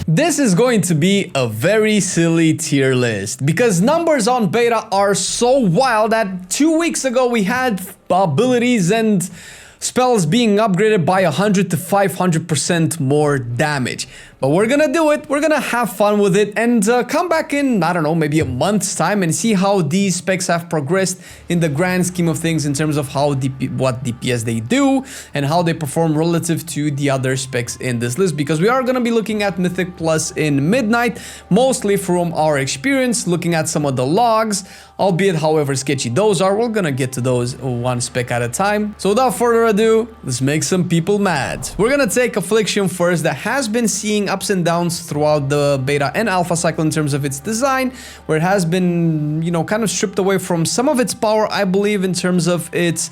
This is going to be a very silly tier list because numbers on beta are so wild that 2 weeks ago we had abilities and spells being upgraded by 100 to 500% more damage. But we're gonna do it, we're gonna have fun with it, and come back in, I don't know, maybe a month's time and see how these specs have progressed in the grand scheme of things in terms of how what DPS they do and how they perform relative to the other specs in this list, because we are gonna be looking at Mythic Plus in Midnight, mostly from our experience, looking at some of the logs, albeit however sketchy those are. We're gonna get to those one spec at a time. So without further ado, let's make some people mad. We're gonna take Affliction first, that has been seeing ups and downs throughout the beta and alpha cycle in terms of its design, where it has been, you know, kind of stripped away from some of its power, I believe, in terms of its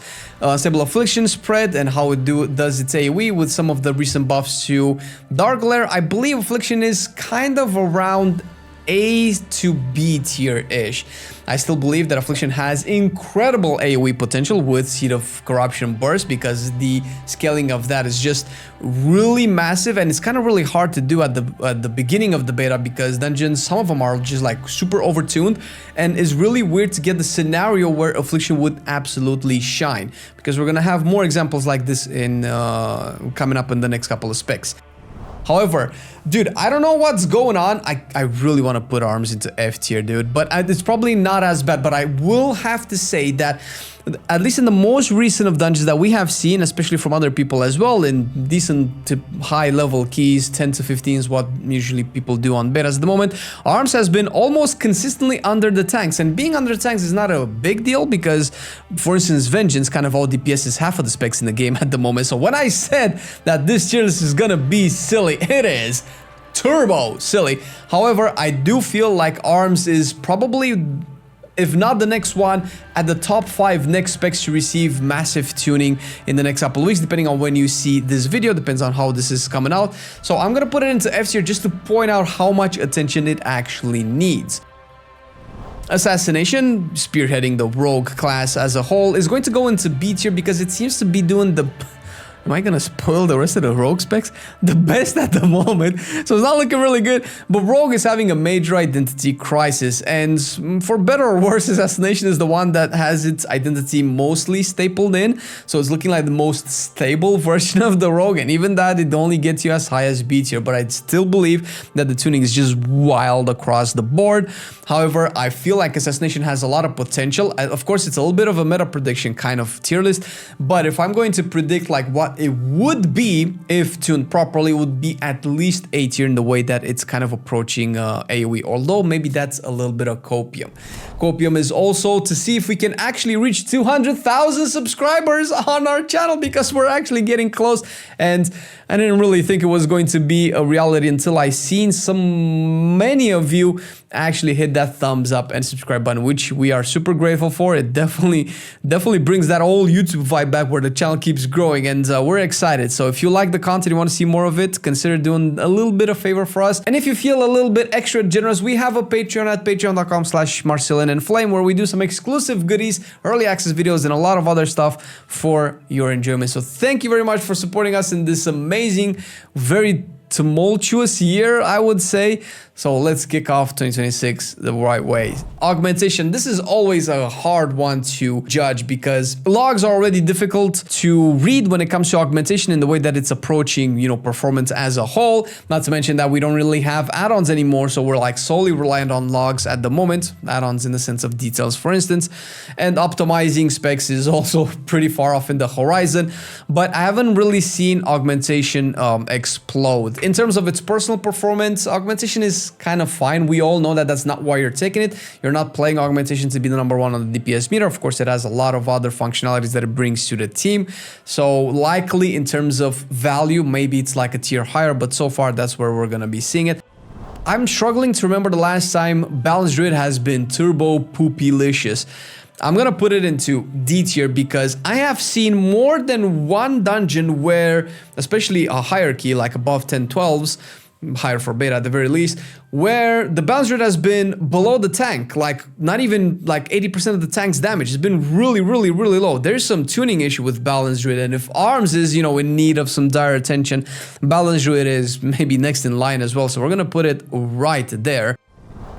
stable affliction spread and how it does its AoE with some of the recent buffs to Dark Glare. I believe Affliction is kind of around A to B tier-ish. I still believe that Affliction has incredible AoE potential with Seed of Corruption Burst, because the scaling of that is just really massive, and it's kind of really hard to do at the beginning of the beta, because dungeons, some of them are just like super overtuned, and it's really weird to get the scenario where Affliction would absolutely shine, because we're gonna have more examples like this in coming up in the next couple of specs. However, dude, I don't know what's going on. I really want to put arms into F tier, dude, but it's probably not as bad. But I will have to say that, at least in the most recent of dungeons that we have seen, especially from other people as well, in decent to high level keys, 10 to 15 is what usually people do on betas at the moment, arms has been almost consistently under the tanks. And being under the tanks is not a big deal because, for instance, Vengeance, kind of all DPS is half of the specs in the game at the moment. So when I said that this tier list is gonna be silly, it is turbo silly. However, I do feel like arms is probably, if not the next one, at the top 5 next specs to receive massive tuning in the next couple of weeks, depending on when you see this video, depends on how this is coming out. So I'm gonna put it into F tier just to point out how much attention it actually needs. Assassination, spearheading the rogue class as a whole, is going to go into B tier because it seems to be doing the... Am I gonna spoil the rest of the rogue specs? The best at the moment, so it's not looking really good. But rogue is having a major identity crisis, and for better or worse, assassination is the one that has its identity mostly stapled in. So it's looking like the most stable version of the rogue, and even that, it only gets you as high as B tier. But I still believe that the tuning is just wild across the board. However, I feel like assassination has a lot of potential. Of course, it's a little bit of a meta prediction kind of tier list, but if I'm going to predict like what it would be if tuned properly, it would be at least A tier in the way that it's kind of approaching AoE, although maybe that's a little bit of copium. Copium is also to see if we can actually reach 200,000 subscribers on our channel, because we're actually getting close, and I didn't really think it was going to be a reality until I seen many of you actually hit that thumbs up and subscribe button, which we are super grateful for. It definitely brings that old YouTube vibe back where the channel keeps growing, and we're excited. So if you like the content, you want to see more of it, consider doing a little bit of favor for us. And if you feel a little bit extra generous, we have a Patreon at patreon.com/Marcelian&Flame, where we do some exclusive goodies, early access videos, and a lot of other stuff for your enjoyment. So thank you very much for supporting us in this amazing, very tumultuous year, I would say. So let's kick off 2026 the right way. Augmentation, this is always a hard one to judge because logs are already difficult to read when it comes to augmentation in the way that it's approaching, you know, performance as a whole. Not to mention that we don't really have add-ons anymore, so we're like solely reliant on logs at the moment. Add-ons in the sense of details, for instance, and optimizing specs is also pretty far off in the horizon. But I haven't really seen augmentation explode. In terms of its personal performance, augmentation is kind of fine. We all know that that's not why you're taking it. You're not playing augmentation to be the #1 on the DPS meter. Of course, it has a lot of other functionalities that it brings to the team. So likely in terms of value, maybe it's like a tier higher, but so far that's where we're gonna be seeing it. I'm struggling to remember the last time Balanced Druid has been turbo poopy-licious. I'm gonna put it into D tier because I have seen more than one dungeon where, especially a hierarchy like above 10-12s, higher for beta at the very least, where the balance rate has been below the tank, like not even like 80% of the tank's damage. It's been really, really, really low. There's some tuning issue with balance druid, and if arms is, you know, in need of some dire attention, balance druid is maybe next in line as well. So we're gonna put it right there.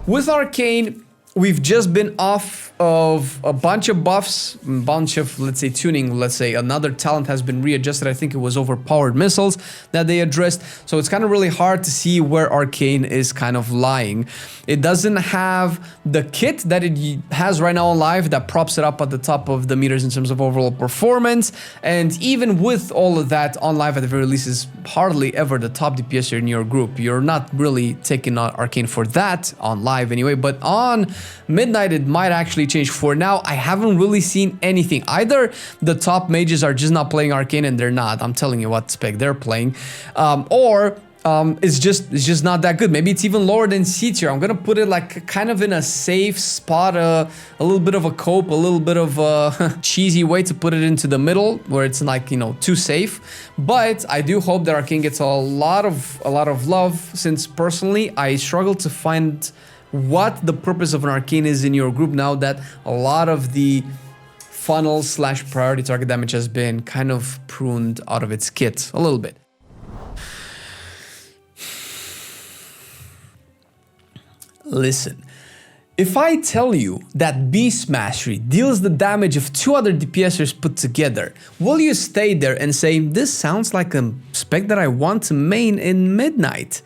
With Arcane, we've just been off of a bunch of buffs, a bunch of, let's say, tuning. Let's say another talent has been readjusted. I think it was overpowered missiles that they addressed. So it's kind of really hard to see where Arcane is kind of lying. It doesn't have the kit that it has right now on live that props it up at the top of the meters in terms of overall performance. And even with all of that on live, at the very least, is hardly ever the top DPSer in your group. You're not really taking on Arcane for that on live anyway, but on Midnight, it might actually change. For now, I haven't really seen anything. Either the top mages are just not playing Arcane, and they're not. I'm telling you what spec they're playing, or it's just not that good. Maybe it's even lower than C tier. I'm gonna put it like kind of in a safe spot, a little bit of a cope, a little bit of a cheesy way to put it into the middle, where it's like, you know, too safe. But I do hope that Arcane gets a lot of love, since personally I struggle to find what the purpose of an Arcane is in your group now that a lot of the funnel / priority target damage has been kind of pruned out of its kit a little bit. Listen, if I tell you that Beast Mastery deals the damage of 2 other DPSers put together, will you stay there and say, this sounds like a spec that I want to main in Midnight?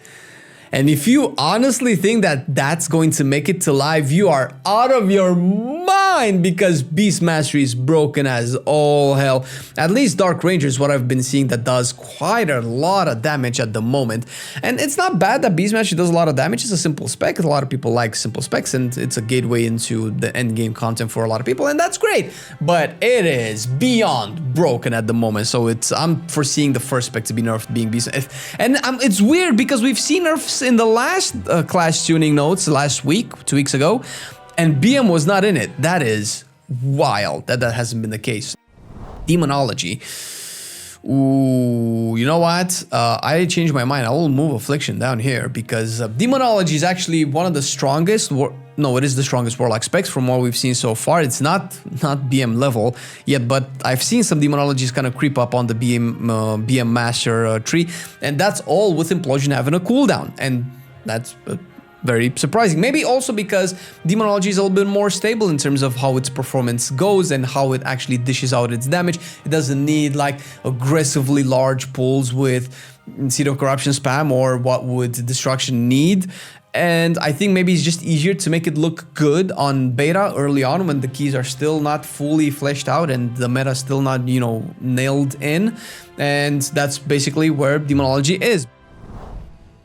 And if you honestly think that that's going to make it to live, you are out of your mind, because Beast Mastery is broken as all hell. At least Dark Ranger is what I've been seeing that does quite a lot of damage at the moment. And it's not bad that Beast Mastery does a lot of damage. It's a simple spec. A lot of people like simple specs, and it's a gateway into the end game content for a lot of people, and that's great. But it is beyond broken at the moment. So I'm foreseeing the first spec to be nerfed being Beast. And it's weird because we've seen nerfs in the last class tuning notes last week, 2 weeks ago, and BM was not in it. That is wild that hasn't been the case. Demonology. Ooh, you know what? I changed my mind. I will move Affliction down here, because Demonology is actually one of the strongest. No, it is the strongest Warlock specs from what we've seen so far. It's not BM level yet, but I've seen some Demonologies kind of creep up on the BM Master tree, and that's all with Implosion having a cooldown, and that's very surprising. Maybe also because Demonology is a little bit more stable in terms of how its performance goes and how it actually dishes out its damage. It doesn't need like aggressively large pulls with Seed of Corruption spam or what would Destruction need. And I think maybe it's just easier to make it look good on beta early on, when the keys are still not fully fleshed out and the meta still not, you know, nailed in. And that's basically where Demonology is.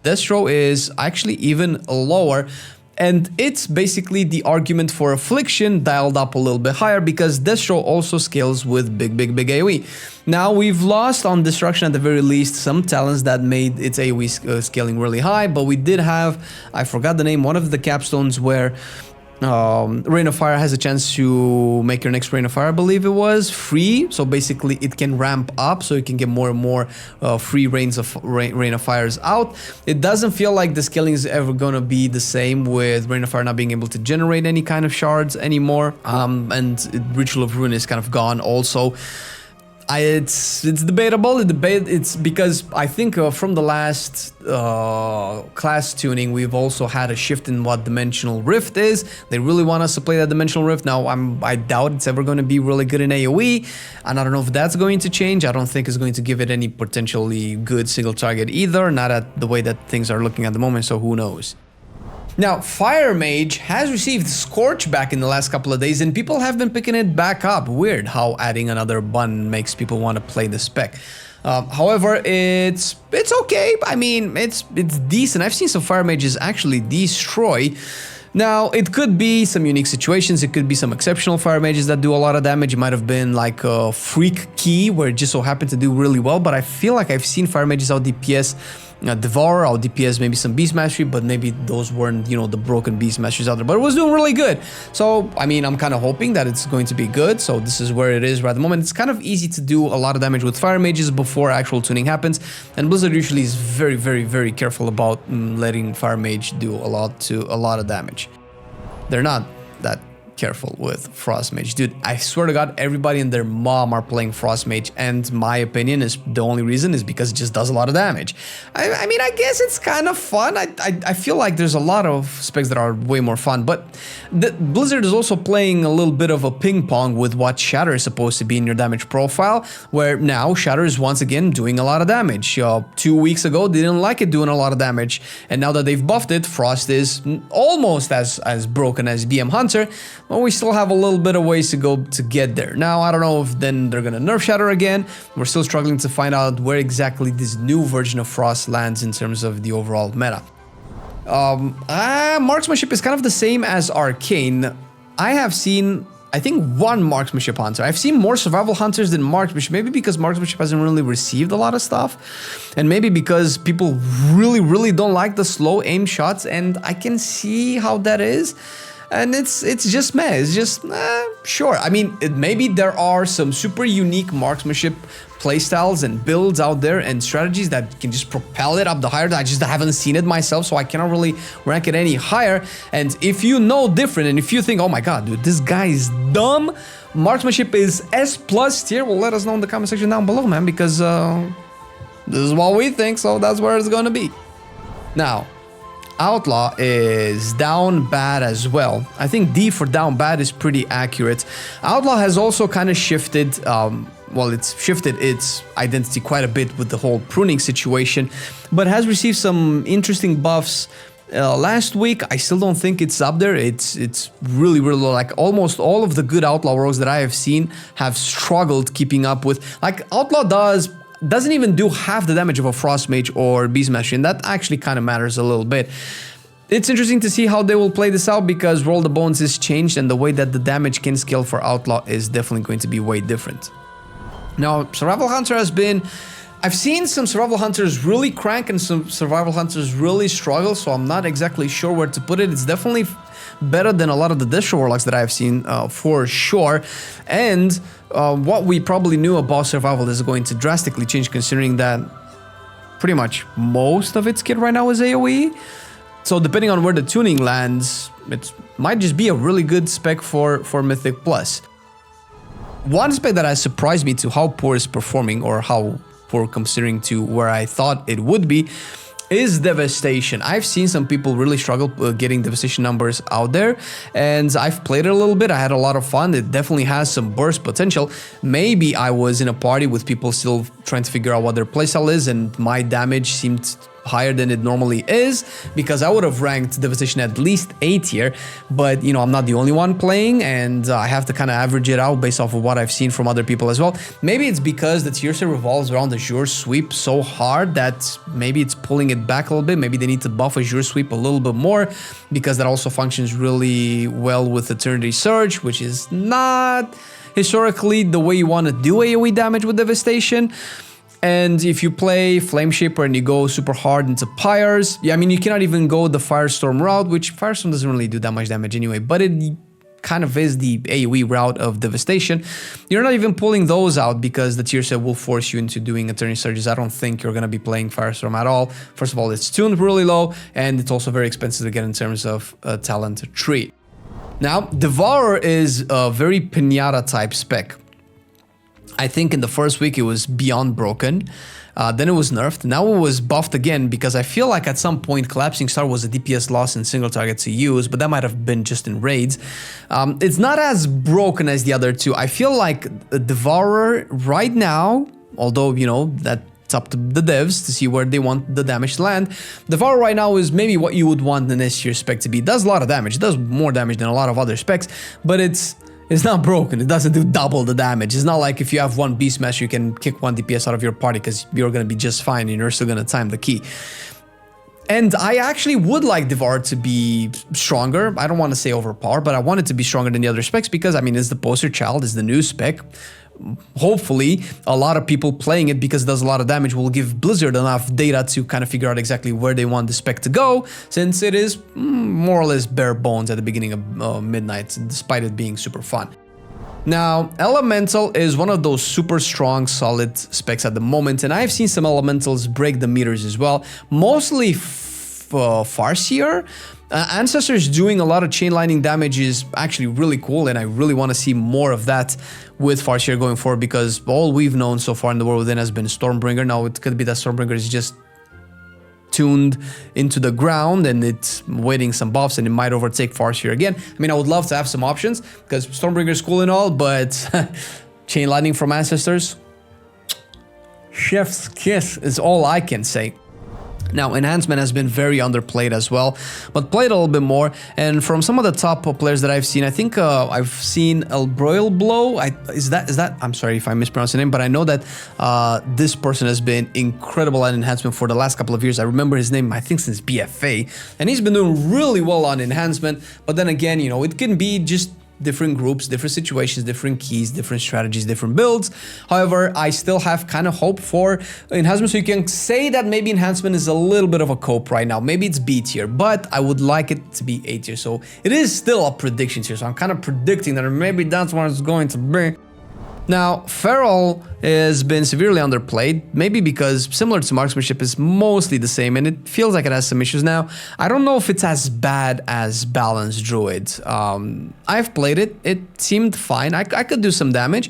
Destro is actually even lower, and it's basically the argument for Affliction dialed up a little bit higher, because Destro also scales with big AoE. Now, we've lost on Destruction at the very least some talents that made its AoE scaling really high, but we did have, I forgot the name, one of the capstones where Rain of Fire has a chance to make your next Rain of Fire, I believe it was, free. So basically it can ramp up, so you can get more and more free Rain of Fires out. It doesn't feel like the scaling is ever gonna be the same with Rain of Fire not being able to generate any kind of shards anymore, and Ritual of Ruin is kind of gone also. It's debatable. It's because I think from the last class tuning, we've also had a shift in what Dimensional Rift is. They really want us to play that Dimensional Rift. Now, I doubt it's ever going to be really good in AoE, and I don't know if that's going to change. I don't think it's going to give it any potentially good single target either, not at the way that things are looking at the moment, so who knows. Now, Fire Mage has received Scorch back in the last couple of days, and people have been picking it back up. Weird how adding another bun makes people want to play the spec. However, it's okay. I mean, it's decent. I've seen some Fire Mages actually destroy. Now, it could be some unique situations. It could be some exceptional Fire Mages that do a lot of damage. It might have been like a freak key where it just so happened to do really well, but I feel like I've seen Fire Mages out DPS Devourer, I'll DPS maybe some Beast Mastery, but maybe those weren't, you know, the broken Beast Masteries out there. But it was doing really good. So, I mean, I'm kind of hoping that it's going to be good. So this is where it is right at the moment. It's kind of easy to do a lot of damage with Fire Mages before actual tuning happens. And Blizzard usually is very, very, very careful about letting Fire Mage do a lot of damage. They're not that careful with Frost Mage. Dude, I swear to God, everybody and their mom are playing Frost Mage, and my opinion is the only reason is because it just does a lot of damage. I mean, I guess it's kind of fun. I feel like there's a lot of specs that are way more fun, but Blizzard is also playing a little bit of a ping pong with what Shatter is supposed to be in your damage profile, where now Shatter is once again doing a lot of damage. 2 weeks ago, they didn't like it doing a lot of damage, and now that they've buffed it, Frost is almost as broken as BM Hunter. Well, we still have a little bit of ways to go to get there. Now, I don't know if then they're gonna nerf Shatter again. We're still struggling to find out where exactly this new version of Frost lands in terms of the overall meta. Marksmanship is kind of the same as Arcane. I have seen, I think, one Marksmanship Hunter. I've seen more Survival Hunters than Marksmanship, maybe because Marksmanship hasn't really received a lot of stuff, and maybe because people really don't like the slow aim shots, and I can see how that is. And it's just meh, it's just, sure. I mean, maybe there are some super unique marksmanship playstyles and builds out there and strategies that can just propel it up the higher. I just haven't seen it myself, so I cannot really rank it any higher. And if you know different, and if you think, oh my god, dude, this guy is dumb, marksmanship is S+ tier, well, let us know in the comment section down below, man, because this is what we think, so that's where it's gonna be. Now, Outlaw is down bad as well. I think D for down bad is pretty accurate. Outlaw has also kind of shifted, well, it's shifted its identity quite a bit with the whole pruning situation, but has received some interesting buffs. Last week, I still don't think it's up there. It's really low. Like, almost all of the good Outlaw rogues that I have seen have struggled keeping up with. Like, Outlaw doesn't even do half the damage of a Frost Mage or Beast Mastery, and that actually kind of matters a little bit. It's interesting to see how they will play this out, because Roll the Bones is changed, and the way that the damage can scale for Outlaw is definitely going to be way different. Now, Survival Hunter has been... I've seen some Survival Hunters really crank and some Survival Hunters really struggle, so I'm not exactly sure where to put it. It's definitely better than a lot of the Destro Warlocks that I've seen, for sure. And what we probably knew about Survival is going to drastically change, considering that pretty much most of its kit right now is AoE. So depending on where the tuning lands, it might just be a really good spec for Mythic Plus. One spec that has surprised me to how poor it's performing, or how poor considering to where I thought it would be, is Devastation. I've seen some people really struggle getting Devastation numbers out there, and I've played it a little bit. I had a lot of fun. It definitely has some burst potential. Maybe I was in a party with people still trying to figure out what their playstyle is, and my damage seemed higher than it normally is, because I would have ranked Devastation at least A tier, but you know, I'm not the only one playing, and I have to kind of average it out based off of what I've seen from other people as well. Maybe it's because the tier set revolves around Azure Sweep so hard that maybe it's pulling it back a little bit. Maybe they need to buff Azure Sweep a little bit more, because that also functions really well with Eternity Surge, which is not historically the way you want to do AoE damage with Devastation. And if you play Flame Shaper and you go super hard into Pyres, yeah, I mean, you cannot even go the Firestorm route, which Firestorm doesn't really do that much damage anyway, but it kind of is the AoE route of Devastation. You're not even pulling those out, because the tier set will force you into doing Eternity Surges. I don't think you're going to be playing Firestorm at all. First of all, it's tuned really low, and it's also very expensive to get in terms of talent tree. Now, Devourer is a very Pinata type spec. I think in the first week it was beyond broken, then it was nerfed, now it was buffed again, because I feel like at some point Collapsing Star was a DPS loss in single target to use, but that might have been just in raids. It's not as broken as the other two. I feel like Devourer right now, although, you know, that's up to the devs to see where they want the damage to land, Devourer right now is maybe what you would want an S tier spec to be. It does a lot of damage, it does more damage than a lot of other specs, but it's not broken. It doesn't do double the damage. It's not like if you have one Beastmaster, you can kick one DPS out of your party because you're going to be just fine and you're still going to time the key. And I actually would like Devourer to be stronger. I don't want to say overpowered, but I want it to be stronger than the other specs, because, I mean, it's the poster child, it's the new spec. hopefully a lot of people playing it, because it does a lot of damage, will give Blizzard enough data to kind of figure out exactly where they want the spec to go, since it is more or less bare bones at the beginning of Midnight, despite it being super fun. Now, Elemental is one of those super strong, solid specs at the moment, and I've seen some Elementals break the meters as well, mostly Farseer. Ancestors doing a lot of chain lightning damage is actually really cool, and I really want to see more of that with Farseer going forward, because all we've known so far in the world within has been Stormbringer. Now it could be that Stormbringer is just tuned into the ground and it's waiting some buffs, and it might overtake Farseer again. I mean, I would love to have some options, because Stormbringer is cool and all, but chain lightning from Ancestors, chef's kiss is all I can say. Now, Enhancement has been very underplayed as well, but played a little bit more. And from some of the top players that I've seen, I think I've seen El Broil Blow. Is that? I'm sorry if I mispronounced the name, but I know that this person has been incredible at Enhancement for the last couple of years. I remember his name, I think, since BFA, and he's been doing really well on Enhancement. But then again, you know, it can be just different groups, different situations, different keys, different strategies, different builds. However, I still have kind of hope for Enhancement, so you can say that maybe Enhancement is a little bit of a cope right now. Maybe it's B tier, but I would like it to be A tier, so it is still a prediction tier, so I'm kind of predicting that maybe that's what it's going to be. Now, Feral has been severely underplayed, maybe because similar to Marksmanship is mostly the same, and it feels like it has some issues now. I don't know if it's as bad as Balanced Druid. I've played it, it seemed fine, I could do some damage.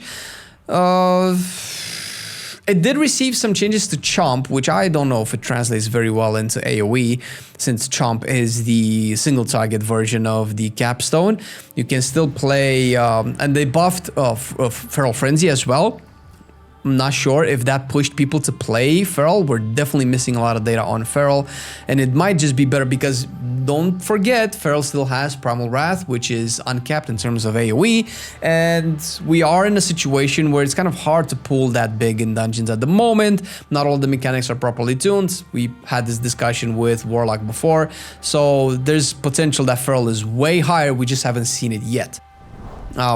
It did receive some changes to Chomp, which I don't know if it translates very well into AoE, since Chomp is the single target version of the Capstone. You can still play, and they buffed Feral Frenzy as well. I'm not sure if that pushed people to play Feral. We're definitely missing a lot of data on Feral, and it might just be better because don't forget, Feral still has Primal Wrath, which is uncapped in terms of AoE, and we are in a situation where it's kind of hard to pull that big in dungeons at the moment. Not all the mechanics are properly tuned. We had this discussion with Warlock before, so there's potential that Feral is way higher, we just haven't seen it yet.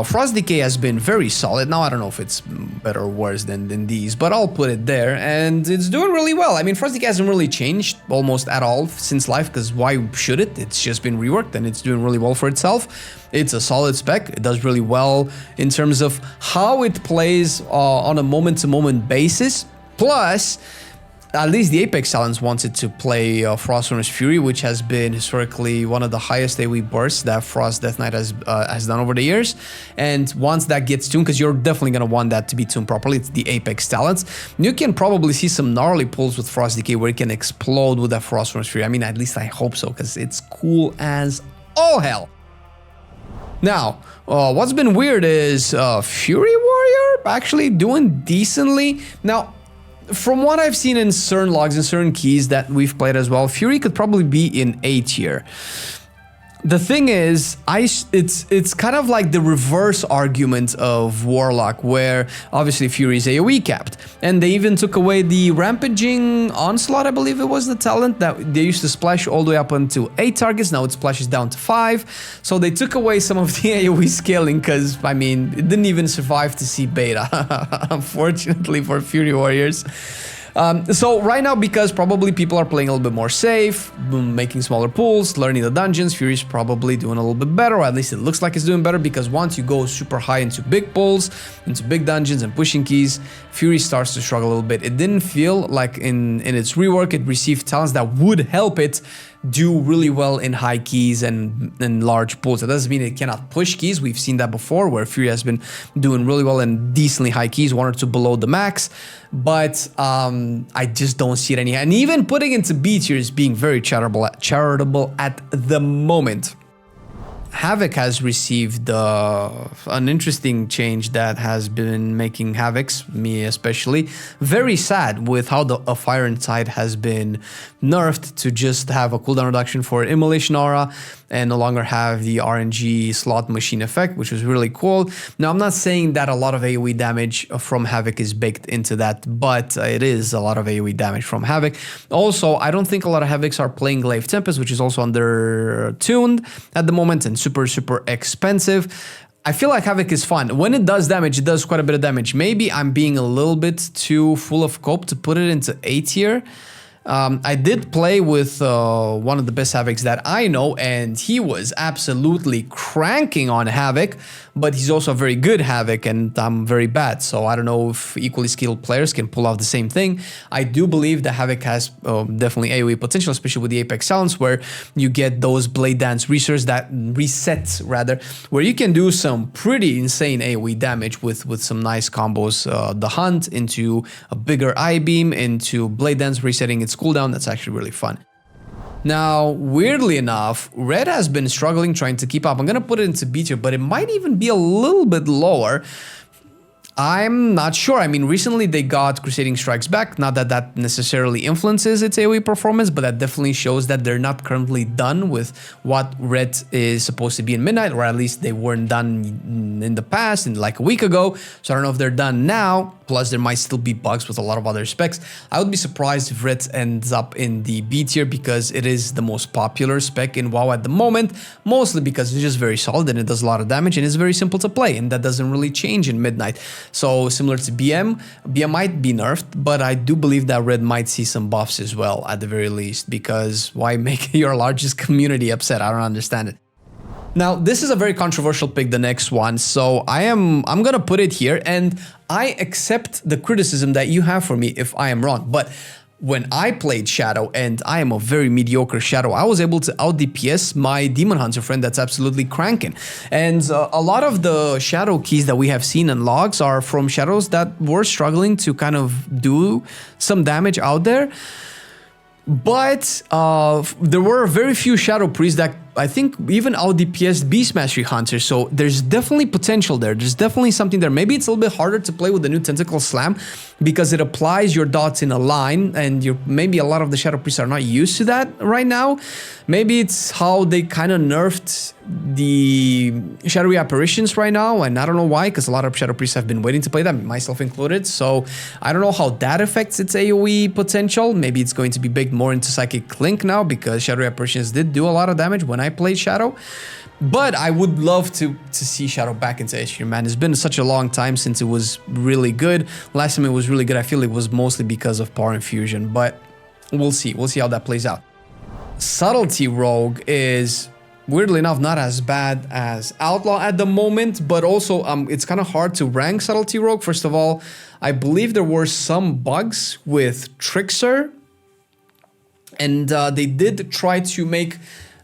Frost Decay has been very solid. Now, I don't know if it's better or worse than these, but I'll put it there, and it's doing really well. I mean, Frost Decay hasn't really changed almost at all since life, because why should it? It's just been reworked, and it's doing really well for itself. It's a solid spec. It does really well in terms of how it plays on a moment-to-moment basis. Plus, at least the Apex Talents wanted to play Frostwurm's Fury, which has been historically one of the highest AoE bursts that Frost Death Knight has done over the years. And once that gets tuned, because you're definitely going to want that to be tuned properly, it's the Apex Talents, you can probably see some gnarly pulls with Frost Decay where it can explode with that Frostwurm's Fury. I mean, at least I hope so, because it's cool as all hell. Now, what's been weird is Fury Warrior actually doing decently. Now, from what I've seen in certain logs and certain keys that we've played as well, Fury could probably be in A tier. The thing is, it's kind of like the reverse argument of Warlock, where obviously Fury is AoE capped, and they even took away the Rampaging Onslaught, I believe it was the talent, that they used to splash all the way up until 8 targets, now it splashes down to 5, so they took away some of the AoE scaling, because, I mean, it didn't even survive to see beta, unfortunately for Fury Warriors. So right now, because probably people are playing a little bit more safe, making smaller pools, learning the dungeons, Fury's probably doing a little bit better, or at least it looks like it's doing better, because once you go super high into big pools, into big dungeons and pushing keys, Fury starts to struggle a little bit. It didn't feel like in its rework it received talents that would help it do really well in high keys and large pools. That doesn't mean it cannot push keys. We've seen that before, where Fury has been doing really well in decently high keys, 1 or 2 below the max, but I just don't see it any. And even putting into B tier is being very charitable at the moment. Havoc has received an interesting change that has been making Havocs, me especially, very sad with how a Fire and Tide has been nerfed to just have a cooldown reduction for Immolation Aura and no longer have the RNG slot machine effect, which was really cool. Now, I'm not saying that a lot of AoE damage from Havoc is baked into that, but it is a lot of AoE damage from Havoc. Also, I don't think a lot of Havocs are playing Glaive Tempest, which is also under-tuned at the moment and super expensive. I feel like Havoc is fun. When it does damage, it does quite a bit of damage. Maybe I'm being a little bit too full of cope to put it into A tier. I did play with one of the best Havocs that I know, and he was absolutely cranking on Havoc, but he's also a very good Havoc, and I'm very bad, so I don't know if equally skilled players can pull off the same thing. I do believe that Havoc has definitely AoE potential, especially with the Apex Silence, where you get those Blade Dance resets, where you can do some pretty insane AoE damage with some nice combos. The Hunt into a bigger I-Beam, into Blade Dance resetting its cooldown. That's actually really fun. Now, weirdly enough, Red has been struggling trying to keep up. I'm gonna put it into B tier, but it might even be a little bit lower. I'm not sure. I mean, recently they got Crusading Strikes back. Not that that necessarily influences its AoE performance, but that definitely shows that they're not currently done with what Red is supposed to be in Midnight, or at least they weren't done in the past, in like a week ago. So I don't know if they're done now. Plus, there might still be bugs with a lot of other specs. I would be surprised if Red ends up in the B tier because it is the most popular spec in WoW at the moment, mostly because it's just very solid and it does a lot of damage and it's very simple to play, and that doesn't really change in Midnight. So similar to BM might be nerfed, but I do believe that Red might see some buffs as well at the very least, because why make your largest community upset? I don't understand it. Now, this is a very controversial pick, the next one, so I'm gonna put it here, and I accept the criticism that you have for me if I am wrong, but when I played Shadow, and I am a very mediocre Shadow, I was able to out DPS my Demon Hunter friend that's absolutely cranking. And a lot of the Shadow keys that we have seen in logs are from Shadows that were struggling to kind of do some damage out there. But there were very few Shadow Priests that I think even out DPS Beast Mastery Hunters, so there's definitely potential there. There's definitely something there. Maybe it's a little bit harder to play with the new Tentacle Slam because it applies your dots in a line, and maybe a lot of the Shadow Priests are not used to that right now. Maybe it's how they kind of nerfed the Shadowy Apparitions right now, and I don't know why, because a lot of Shadow Priests have been waiting to play them, myself included, so I don't know how that affects its AoE potential. Maybe it's going to be baked more into Psychic Link now, because Shadowy Apparitions did do a lot of damage when I played Shadow. But I would love to see Shadow back into S tier, man. It's been such a long time since it was really good. Last time it was really good, I feel it was mostly because of Power Infusion, but we'll see. We'll see how that plays out. Subtlety Rogue is, weirdly enough, not as bad as Outlaw at the moment, but also it's kind of hard to rank Subtlety Rogue. First of all, I believe there were some bugs with Trickster, and they did try to make,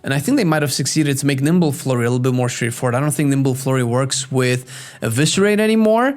and I think they might have succeeded to make Nimble Flurry a little bit more straightforward. I don't think Nimble Flurry works with Eviscerate anymore,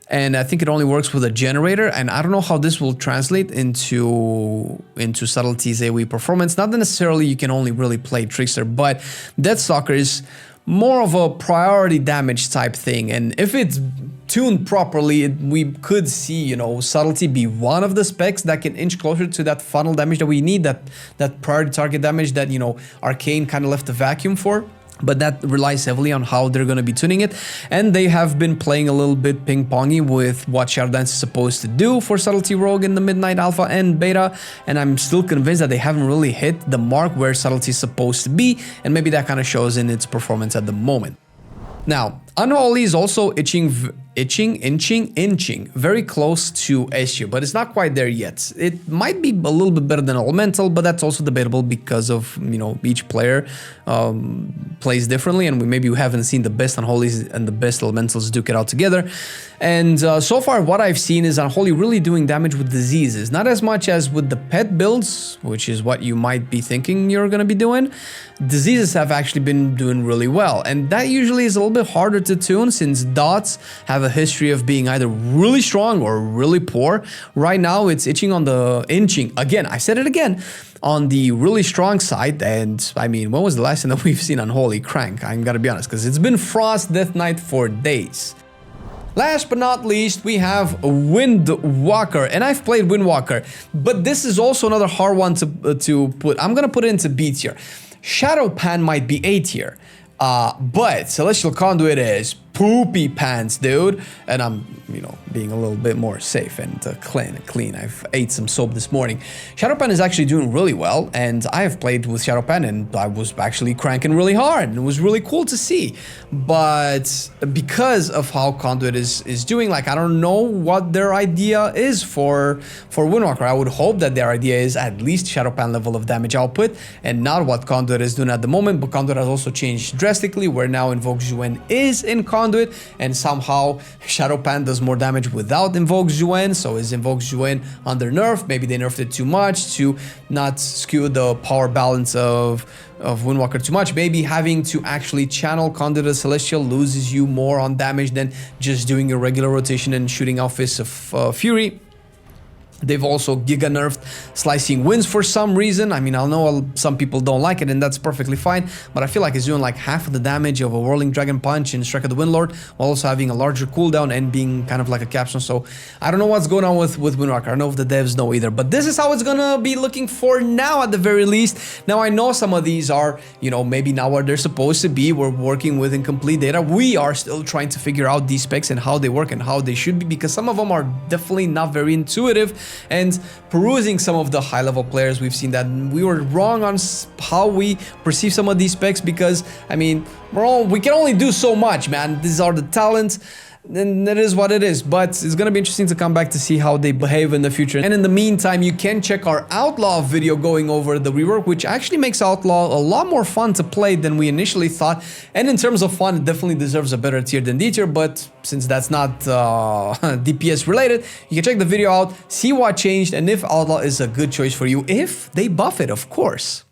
and I think it only works with a Generator, and I don't know how this will translate into Subtlety's AoE performance. Not that necessarily you can only really play Trickster, but Deathstalker is more of a priority damage type thing, and if it's tuned properly, we could see, you know, Subtlety be one of the specs that can inch closer to that funnel damage that we need, that priority target damage that, you know, Arcane kind of left a vacuum for. But that relies heavily on how they're going to be tuning it, and they have been playing a little bit ping-pongy with what Shadow Dance is supposed to do for Subtlety Rogue in the Midnight Alpha and Beta, and I'm still convinced that they haven't really hit the mark where Subtlety is supposed to be, and maybe that kind of shows in its performance at the moment. Now, Unholy is also inching very close to S tier, but it's not quite there yet. It might be a little bit better than Elemental, but that's also debatable because of, you know, each player plays differently, and maybe we haven't seen the best Unholies and the best Elementals duke it out together. And so far, what I've seen is Unholy really doing damage with diseases, not as much as with the pet builds, which is what you might be thinking you're going to be doing. Diseases have actually been doing really well, and that usually is a little bit harder to tune since dots have a history of being either really strong or really poor. Right now, it's inching, again, I said it again, on the really strong side. And I mean, when was the last time that we've seen Unholy crank? I'm gonna be honest, because it's been Frost Death Knight for days. Last but not least, we have Windwalker, and I've played Windwalker, but this is also another hard one to put. I'm gonna put it into B tier. Shadow Pan might be A tier, but Celestial Conduit is poopy pants, dude. And I'm, you know, being a little bit more safe and clean. I've ate some soap this morning. Shadowpan is actually doing really well, and I have played with Shadowpan, and I was actually cranking really hard, and it was really cool to see. But because of how Conduit is doing, like, I don't know what their idea is for Windwalker. I would hope that their idea is at least Shadowpan level of damage output, and not what Conduit is doing at the moment. But Conduit has also changed drastically, where now Invoke Zhuen is in Conduit, and somehow Shadowpan does more damage without Invoke Zhuen. So is Invoke Zhuen under nerf? Maybe they nerfed it too much to not skew the power balance of Windwalker too much. Maybe having to actually channel Conduit as Celestial loses you more on damage than just doing a regular rotation and shooting out Fists of Fury. They've also giga nerfed Slicing Winds for some reason. I mean, I know some people don't like it, and that's perfectly fine, but I feel like it's doing like half of the damage of a Whirling Dragon Punch in Strike of the Windlord, while also having a larger cooldown and being kind of like a capstone. So I don't know what's going on with Windwalker. I don't know if the devs know either, but this is how it's gonna be looking for now at the very least. Now, I know some of these are, you know, maybe not where they're supposed to be. We're working with incomplete data. We are still trying to figure out these specs and how they work and how they should be, because some of them are definitely not very intuitive. And perusing some of the high-level players, we've seen that we were wrong on how we perceive some of these specs, because, I mean, we can only do so much, man. These are the talents, and it is what it is. But it's gonna be interesting to come back to see how they behave in the future. And in the meantime, you can check our Outlaw video going over the rework, which actually makes Outlaw a lot more fun to play than we initially thought. And in terms of fun, it definitely deserves a better tier than D tier, but since that's not DPS related, you can check the video out, see what changed, and if Outlaw is a good choice for you, if they buff it, of course.